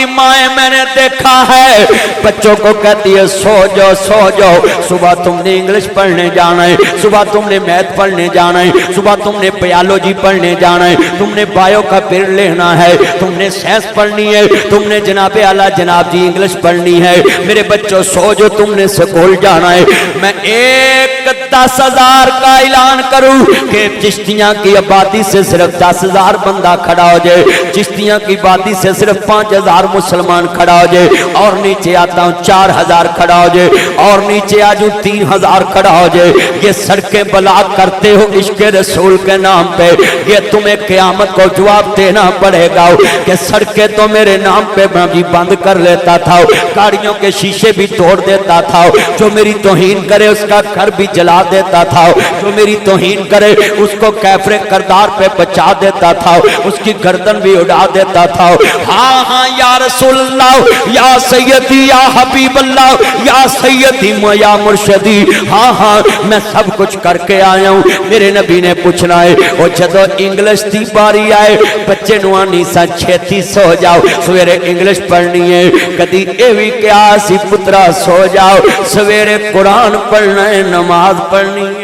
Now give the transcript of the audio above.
की माएँ मैंने देखा है बच्चों को कहती है सो जाओ सो जाओ, सुबह तुमने इंग्लिश पढ़ने जाना है, सुबह तुमने मैथ पढ़ने जाना है, सुबह तुमने बायोलॉजी पढ़ने जाना है, तुमने बायो का पीरियड लेना है, तुमने साइंस पढ़नी है, तुमने जनाबे आला जनाब जी इंग्लिश पढ़नी है। मेरे बच्चों सो जो तुमने स्कूल जाना है। मैं एक 10,000 का ऐलान करूं कि चिश्तियां की आबादी से सिर्फ 10,000 बंदा खड़ा हो जाए, चिश्तियां की आबादी से सिर्फ 5,000 मुसलमान खड़ा हो जाए, और नीचे आता हूं 4,000 खड़ा हो जाए, और नीचे आ जाऊं 3,000 खड़ा हो जाए। ये सड़कें बलाक करते हो इश्क रसूल के नाम पे, ये तुम्हें क़यामत को जवाब देना पड़ेगा कि सड़कें तो मेरे नाम पे मैं भी बंद कर लेता था, गाड़ियों के शीशे भी तोड़ देता था, जो मेरी तौहीन करे उसका घर भी जला देता था, जो मेरी तौहीन करे उसको कैफरे करदार पे बचा देता था, उसकी गर्दन भी उड़ा देता था। हाँ हाँ या रसूल अल्लाह, या सैयदी, या हबीब अल्लाह, या सैयदी या मुर्शदी, हाँ हाँ मैं सब कुछ करके आया हूँ। मेरे नबी ने पूछना है वो जदों इंग्लिश की बारी आए बच्चे नु आनी सा छेती सो जाओ, सवेरे इंग्लिश पढ़नी है। कदी ये भी क्या सी पुत्रा सो जाओ, सवेरे कुरान पढ़ना है, नमाज पढ़नी है।